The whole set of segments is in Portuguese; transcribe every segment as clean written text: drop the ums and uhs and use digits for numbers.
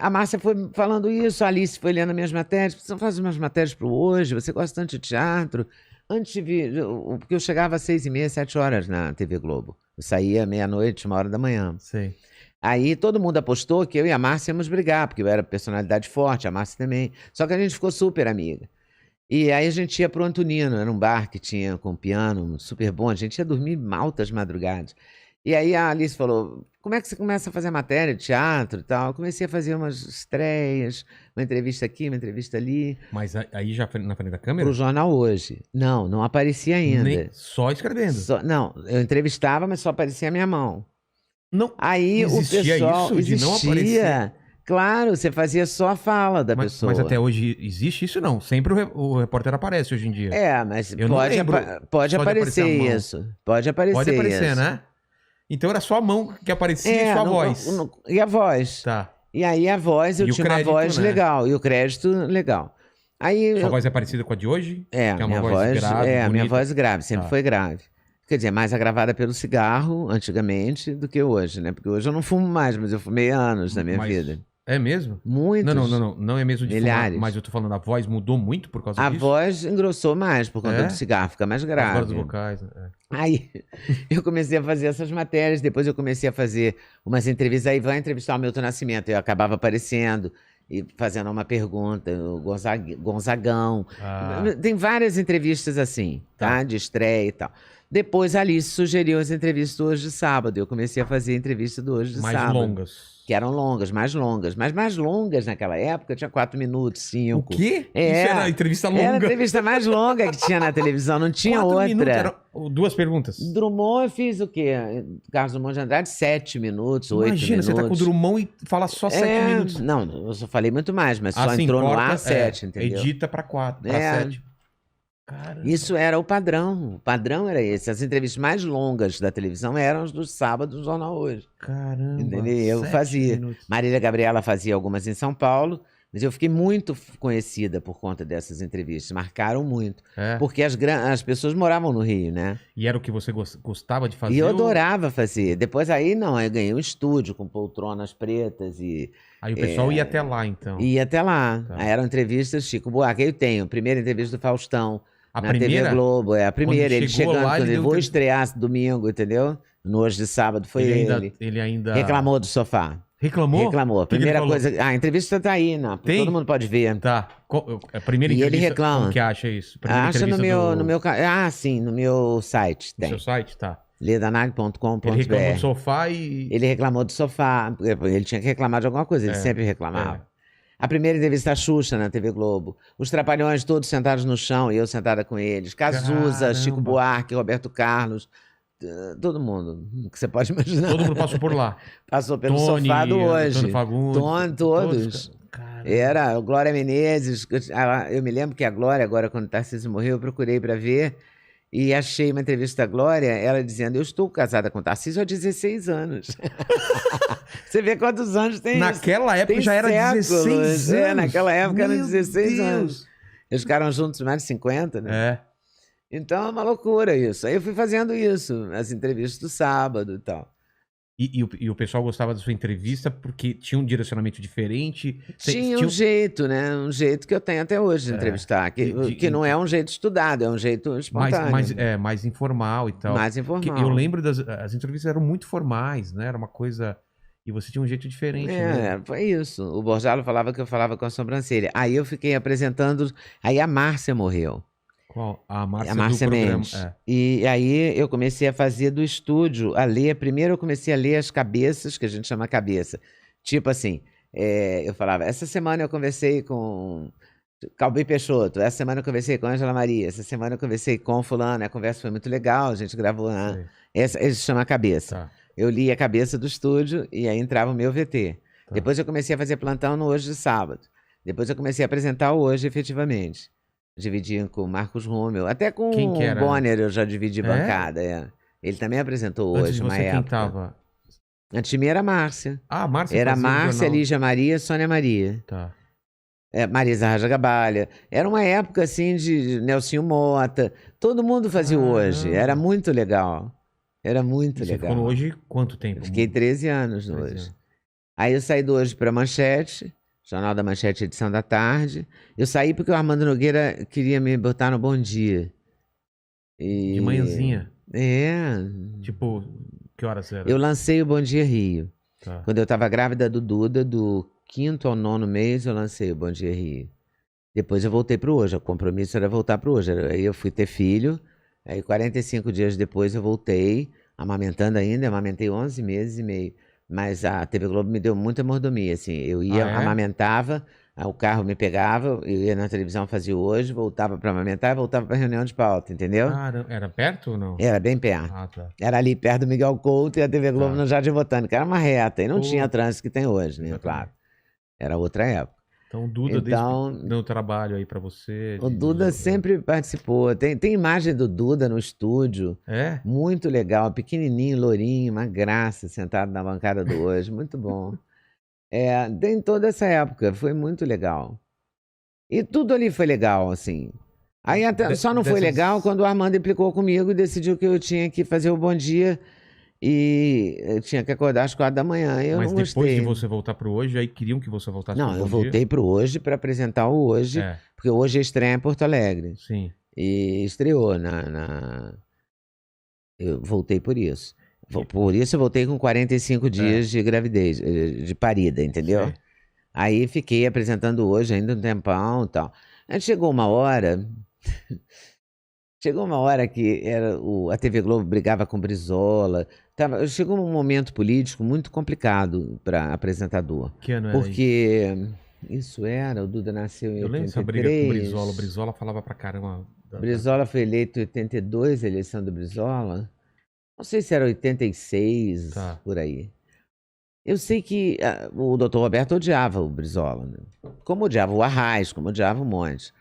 a Márcia foi falando isso, a Alice foi lendo minhas matérias. Você faz umas matérias para o Hoje, você gosta tanto de teatro. Antes de vir, porque eu chegava às 6h30, 7 horas na TV Globo. Eu saía meia-noite, 1h da manhã. Sei. Aí todo mundo apostou que eu e a Márcia íamos brigar, porque eu era personalidade forte, a Márcia também. Só que a gente ficou super amiga. E aí a gente ia pro Antonino, era um bar que tinha com piano super bom, a gente ia dormir altas madrugadas. E aí a Alice falou, como é que você começa a fazer matéria de teatro e tal? Eu comecei a fazer umas estreias, uma entrevista aqui, uma entrevista ali. Mas aí já na frente da câmera? Pro Jornal Hoje. Não aparecia ainda. Só escrevendo? Não, eu entrevistava, mas só aparecia a minha mão. Não, aí existia o pessoal isso de não aparecer? Claro, você fazia só a fala da pessoa. Mas até hoje existe isso não? Sempre o repórter aparece hoje em dia. Mas eu pode aparecer isso. Pode aparecer, né? Então era só a mão que aparecia e sua voz. E a voz. Tá. E aí a voz, eu tinha uma voz legal. E o crédito legal. Aí sua voz é parecida com a de hoje? Que é uma voz grave, a minha voz grave, sempre foi grave. Quer dizer, mais agravada pelo cigarro, antigamente, do que hoje, né? Porque hoje eu não fumo mais, mas eu fumei anos na minha vida. É mesmo? Muitos. Não é mesmo de milhares. fumar, mas eu tô falando, a voz mudou muito por causa disso? A voz engrossou mais por conta do cigarro, fica mais grave. As cordas vocais, Aí eu comecei a fazer essas matérias, depois eu comecei a fazer umas entrevistas, aí vai entrevistar o Milton Nascimento, eu acabava aparecendo e fazendo uma pergunta, o Gonzagão. Tem várias entrevistas assim, tá? De estreia e tal. Depois a Alice sugeriu as entrevistas do Hoje de Sábado. Eu comecei a fazer entrevista do Hoje de Sábado. Mais longas. Que eram longas, mais longas. Mas mais longas naquela época, tinha 4 minutos, 5. O quê? Isso era entrevista longa? Era a entrevista mais longa que tinha na televisão, não tinha 4 outra. Minutos, eram 2 perguntas. Drummond eu fiz o quê? Carlos Drummond de Andrade, 7 minutos, 8 minutos. Imagina, você tá com o Drummond e fala só 7 minutos. Não, eu só falei muito mais, mas só entrou no ar 7, entendeu? Edita pra 4, pra 7. Caramba. Isso era o padrão. O padrão era esse. As entrevistas mais longas da televisão eram as do sábado do Jornal Hoje. Caramba. Entendeu? Eu fazia. Minutos. Marília Gabriela fazia algumas em São Paulo, mas eu fiquei muito conhecida por conta dessas entrevistas. Marcaram muito. Porque as pessoas moravam no Rio, né? E era o que você gostava de fazer? E eu adorava fazer. Depois aí eu ganhei um estúdio com poltronas pretas e... Aí o pessoal ia até lá, então? Ia até lá. Aí eram entrevistas Chico Buarque. Aí eu tenho a primeira entrevista do Faustão. A na primeira? TV Globo, a primeira. Ele chegando, lá, quando ele vou estrear domingo, entendeu? No Hoje de Sábado foi ele. Ele ainda... Reclamou do sofá. Reclamou? Reclamou. A primeira coisa... A entrevista tá aí, né? Todo mundo pode ver. Tá. A primeira entrevista... E ele reclama. Como que acha isso? Acha no meu... sim, no meu site. No seu site? Tá. ledanag.com.br. Ele reclamou do sofá e... Ele reclamou do sofá. Ele tinha que reclamar de alguma coisa. Ele sempre reclamava. A primeira entrevista da Xuxa na TV Globo. Os Trapalhões todos sentados no chão e eu sentada com eles. Cazuza, Chico Buarque, Roberto Carlos. Todo mundo que você pode imaginar. Todo mundo passou por lá. Passou pelo sofá do Hoje. Antônio Fagundes. Todos. Era a Glória Menezes. Eu me lembro que a Glória, agora quando o Tarcísio morreu, eu procurei para ver. E achei uma entrevista da Glória, ela dizendo, eu estou casada com o Tarcísio há 16 anos. Você vê quantos anos tem Naquela época tem já era séculos. 16 anos. Naquela época eram 16 Deus. anos. Eles ficaram juntos mais de 50, né? Então é uma loucura isso. Aí eu fui fazendo isso, as entrevistas do sábado e tal. E o pessoal gostava da sua entrevista porque tinha um direcionamento diferente? Tinha um jeito, né? Um jeito que eu tenho até hoje de entrevistar. Que não é um jeito estudado, é um jeito espontâneo. Mais informal e tal. Mais informal. Eu lembro as entrevistas eram muito formais, né? Era uma coisa... E você tinha um jeito diferente, né? Foi isso. O Borjalo falava que eu falava com a sobrancelha. Aí eu fiquei apresentando... Aí a Márcia morreu. Qual? A Márcia Mendes. E aí eu comecei a fazer do estúdio, a ler. Primeiro eu comecei a ler as cabeças, que a gente chama cabeça. Tipo assim, eu falava, essa semana eu conversei com Calbi Peixoto, essa semana eu conversei com Ângela Maria, essa semana eu conversei com fulano, a conversa foi muito legal, a gente gravou, né? Esse chama cabeça. Eu li a cabeça do estúdio e aí entrava o meu VT. Depois eu comecei a fazer plantão no Hoje de Sábado. Depois eu comecei a apresentar o Hoje efetivamente. Dividi com o Marcos Rômel, até com o Bonner eu já dividi bancada. Ele também apresentou Hoje, uma época. Quem tava? Antes de mim era a Márcia. Ah, a Márcia era Márcia, Lígia Maria, Sônia Maria. Tá. Marisa Raja Gabalha. Era uma época assim de Nelsinho Mota. Todo mundo fazia o Hoje. Era muito legal. Era muito legal. Você ficou no Hoje quanto tempo? Eu fiquei 13 anos no Hoje. Aí eu saí do Hoje pra Manchete, Jornal da Manchete, edição da tarde. Eu saí porque o Armando Nogueira queria me botar no Bom Dia. De manhãzinha. É. Tipo, que horas era? Eu lancei o Bom Dia Rio. Tá. Quando eu estava grávida do Duda, do 5º ao 9º mês, eu lancei o Bom Dia Rio. Depois eu voltei pro Hoje. O compromisso era voltar pro Hoje. Aí eu fui ter filho. Aí 45 dias depois eu voltei, amamentando ainda. Amamentei 11 meses e meio. Mas a TV Globo me deu muita mordomia, assim. Eu ia, amamentava, o carro me pegava, eu ia na televisão, fazia o Hoje, voltava para amamentar e voltava para reunião de pauta, entendeu? Ah, era perto ou não? Era bem perto. Ah, tá. Era ali perto do Miguel Couto e a TV Globo no Jardim Botânico. Era uma reta, e não Pô. tinha trânsito que tem hoje, né? Claro. Era outra época. Então o Duda deu trabalho aí pra você. O Duda sempre participou. Tem imagem do Duda no estúdio. É? Muito legal, pequenininho, lourinho, uma graça, sentado na bancada do Hoje. Muito bom. Tem toda essa época, foi muito legal. E tudo ali foi legal, assim. Aí até, só não foi legal quando o Armando implicou comigo e decidiu que eu tinha que fazer o Bom Dia e eu tinha que acordar às 4 da manhã. Eu Mas não depois gostei. de você voltar pro Hoje, aí queriam que você voltasse pro Não, eu Bom voltei pro Hoje para apresentar o Hoje, porque hoje é estreia em Porto Alegre. Sim. E estreou Eu voltei por isso. Por isso eu voltei com 45 dias de gravidez, de parida, entendeu? Sim. Aí fiquei apresentando Hoje ainda um tempão e tal. Aí chegou uma hora... Chegou uma hora que a TV Globo brigava com Brizola. Chegou um momento político muito complicado para apresentador. Que ano era porque isso o Duda nasceu em 83. Eu lembro dessa briga com o Brizola. O Brizola falava pra caramba. Brizola foi eleito em 82, a eleição do Brizola. Não sei se era 86, por aí. Eu sei que o doutor Roberto odiava o Brizola, né? Como odiava o Arraes, como odiava um monte.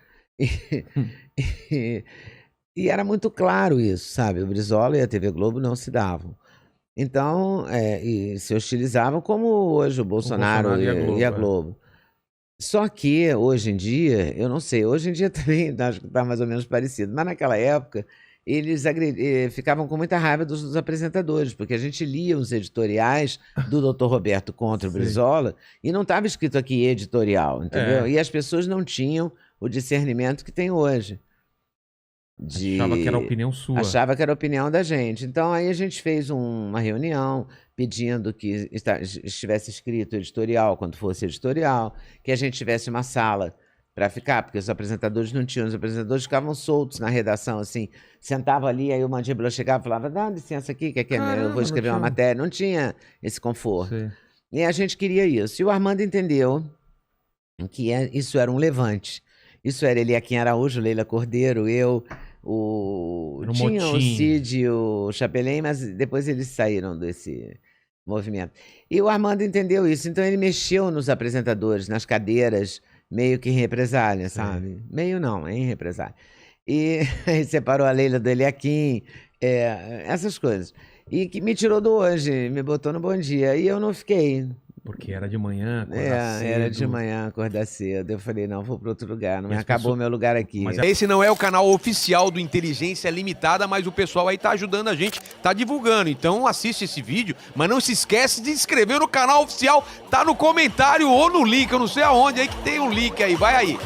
E era muito claro isso, sabe? O Brizola e a TV Globo não se davam. Então, e se hostilizavam como hoje o Bolsonaro e a Globo. Só que, hoje em dia, eu não sei, hoje em dia também acho que está mais ou menos parecido, mas naquela época eles ficavam com muita raiva dos apresentadores, porque a gente lia os editoriais do Dr. Roberto contra o Brizola e não estava escrito aqui editorial, entendeu? E as pessoas não tinham o discernimento que tem hoje. Achava que era a opinião sua. Achava que era a opinião da gente. Então, aí a gente fez uma reunião pedindo que estivesse escrito editorial quando fosse editorial, que a gente tivesse uma sala para ficar, porque os apresentadores não tinham. Os apresentadores ficavam soltos na redação, assim, sentavam ali, aí o Mandíbula chegava e falava, dá licença aqui, que eu vou escrever uma matéria. Não tinha esse conforto. Sim. E a gente queria isso. E o Armando entendeu que isso era um levante. Isso era Eliakim Araújo, Leila Cordeiro, eu... Tinha o Cid e o Chapelin, mas depois eles saíram desse movimento. E o Armando entendeu isso, então ele mexeu nos apresentadores, nas cadeiras, meio que em represália, sabe? Meio não, em represália. E aí separou a Leila do Eliakim, essas coisas. E que me tirou do Hoje, me botou no Bom Dia. E eu não fiquei. Porque era de manhã, acordar cedo. Era de manhã, acordar cedo. Eu falei, não, vou para outro lugar, não acabou meu lugar aqui. Mas esse não é o canal oficial do Inteligência Limitada, mas o pessoal aí tá ajudando a gente, tá divulgando. Então assiste esse vídeo, mas não se esquece de se inscrever no canal oficial, tá no comentário ou no link, eu não sei aonde, aí que tem um link aí, vai aí.